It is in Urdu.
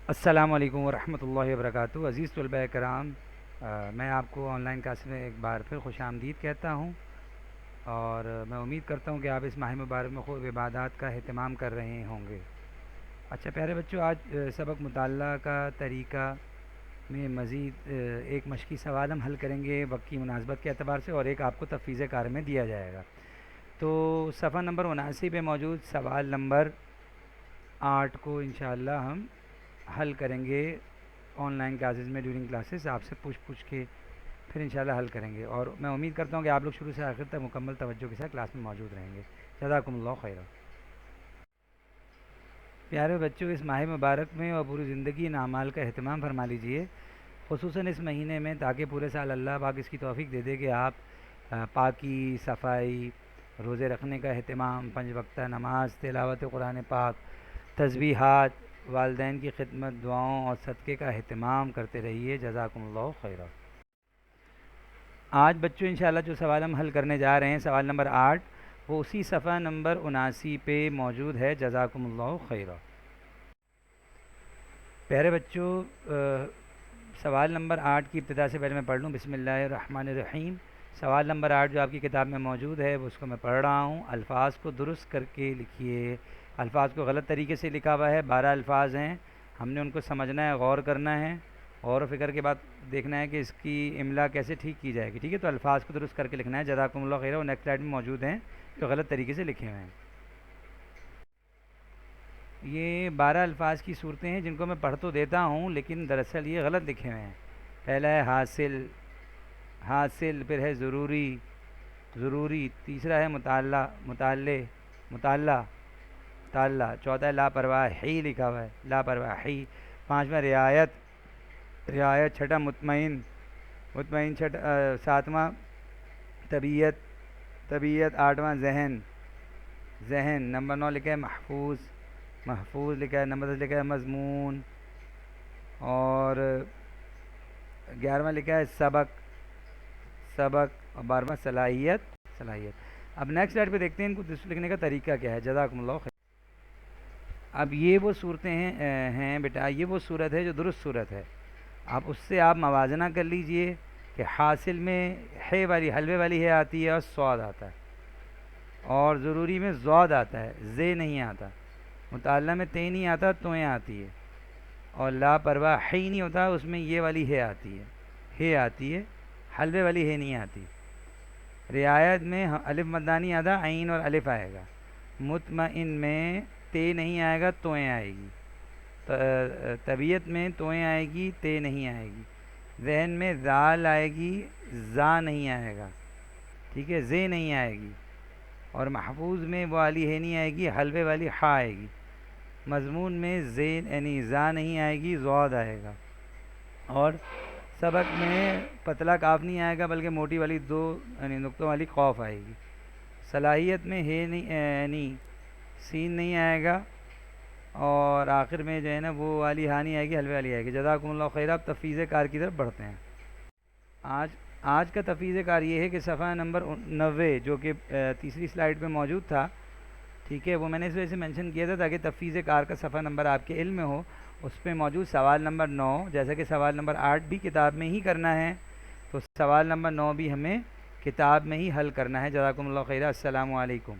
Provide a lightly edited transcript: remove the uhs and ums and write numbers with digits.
السلام علیکم ورحمۃ اللہ وبرکاتہ۔ عزیز طلباء کرام، میں آپ کو آن لائن کلاس میں ایک بار پھر خوش آمدید کہتا ہوں، اور میں امید کرتا ہوں کہ آپ اس ماہ مبارک میں خوب عبادات کا اہتمام کر رہے ہوں گے۔ اچھا پیارے بچوں، آج سبق مطالعہ کا طریقہ میں مزید ایک مشقی سوال ہم حل کریں گے وقت کی مناسبت کے اعتبار سے، اور ایک آپ کو تفویض کار میں دیا جائے گا۔ تو صفحہ نمبر 79 پہ موجود سوال نمبر 8 کو انشاءاللہ ہم حل کریں گے آن لائن کلاسز میں ڈیورنگ کلاسز، آپ سے پوچھ کے پھر انشاءاللہ حل کریں گے، اور میں امید کرتا ہوں کہ آپ لوگ شروع سے آخر تک مکمل توجہ کے ساتھ کلاس میں موجود رہیں گے۔ جزاکم اللہ خیرہ۔ پیارے بچوں، اس ماہ مبارک میں اور پوری زندگی ان اعمال کا اہتمام فرما لیجئے، خصوصاً اس مہینے میں، تاکہ پورے سال اللہ پاک اس کی توفیق دے دے کہ آپ پاکی، صفائی، روزے رکھنے کا اہتمام، 5 وقتہ نماز، تلاوت قرآن پاک، تسبیحات، والدین کی خدمت، دعاؤں اور صدقے کا اہتمام کرتے رہیے۔ جزاکم اللہ خیرہ۔ آج بچوں انشاءاللہ جو سوال ہم حل کرنے جا رہے ہیں، سوال نمبر 8، وہ اسی صفحہ نمبر 79 پہ موجود ہے۔ جزاکم اللہ خیرہ۔ پیارے بچوں، سوال نمبر 8 کی ابتدا سے پہلے میں پڑھ لوں۔ بسم اللہ الرحمن الرحیم۔ سوال نمبر 8 جو آپ کی کتاب میں موجود ہے، وہ اس کو میں پڑھ رہا ہوں۔ الفاظ کو درست کر کے لکھیے۔ الفاظ کو غلط طریقے سے لکھا ہوا ہے، 12 الفاظ ہیں، ہم نے ان کو سمجھنا ہے، غور کرنا ہے، غور و فکر کے بعد دیکھنا ہے کہ اس کی املا کیسے ٹھیک کی جائے گی، ٹھیک ہے؟ تو الفاظ کو درست کر کے لکھنا ہے۔ جزاکم اللہ خیرہ۔ اور نیکسٹ سلائڈ میں موجود ہیں جو غلط طریقے سے لکھے ہوئے ہیں۔ یہ 12 الفاظ کی صورتیں ہیں جن کو میں پڑھ تو دیتا ہوں، لیکن دراصل یہ غلط لکھے ہوئے ہیں۔ پہلا ہے حاصل، حاصل، پھر ہے ضروری، ضروری، تیسرا ہے مطالعہ، مطالعے، مطالعہ، مطالعہ، چوتھا ہے لاپرواہی لکھا ہوا ہے، لاپرواہی، پانچواں رعایت، رعایت، چھٹا مطمئن، مطمئن، ساتواں طبیعت، طبیعت، آٹھواں ذہن، ذہن، نمبر 9 لکھا ہے محفوظ، محفوظ لکھا ہے، نمبر 10 لکھا ہے مضمون، اور 11واں لکھا ہے سبق، سبق، اور 12واں صلاحیت، صلاحیت۔ اب نیکسٹ سلائڈ پہ دیکھتے ہیں ان کو درست لکھنے کا طریقہ کیا ہے۔ جزاکم اللہ خیر۔ اب یہ وہ صورتیں ہیں بیٹا، یہ وہ صورت ہے جو درست صورت ہے، اب اس سے آپ موازنہ کر لیجئے کہ حاصل میں ہے والی، حلوے والی ہے آتی ہے اور سواد آتا ہے، اور ضروری میں زواد آتا ہے، زے نہیں آتا، مطالعہ میں تے نہیں آتا، تویں آتی ہے، اور لاپرواہی نہیں ہوتا، اس میں یہ والی ہے آتی ہے، حلوے والی ہے نہیں آتی۔ رعایت میں الف مدانی آدھا، عین اور الف آئے گا۔ مطمئن میں تے نہیں آئے گا، تویں آئے گی۔ طبیعت میں تویں آئے گی، تے نہیں آئے گی۔ ذہن میں ذال آئے گی، زا نہیں آئے گا، ٹھیک ہے، زے نہیں آئے گی۔ اور محفوظ میں وہ والی ہے نہیں آئے گی، حلوے والی ہا آئے گی۔ مضمون میں زے یعنی زا نہیں آئے گی، زواد آئے گا۔ اور سبق میں پتلا کاف نہیں آئے گا، بلکہ موٹی والی دو یعنی نقطوں والی قوف آئے گی۔ صلاحیت میں ہے نہیں یعنی سین نہیں آئے گا، اور آخر میں جو ہے نا وہ والی ہا نہیں آئے گی، حلوے والی آئے گی۔ جزاکم اللہ خیر۔ اب تفویض کار کی طرف بڑھتے ہیں۔ آج کا تفویض کار یہ ہے کہ صفحہ نمبر 90 جو کہ تیسری سلائیڈ پہ موجود تھا، ٹھیک ہے، وہ میں نے اس وجہ سے مینشن کیا تھا تاکہ تفویض کار کا صفحہ نمبر آپ کے علم میں ہو۔ اس پہ موجود سوال نمبر 9، جیسا کہ سوال نمبر 8 بھی کتاب میں ہی کرنا ہے، تو سوال نمبر 9 بھی ہمیں کتاب میں ہی حل کرنا ہے۔ جزاکم اللہ خیر۔ السلام علیکم۔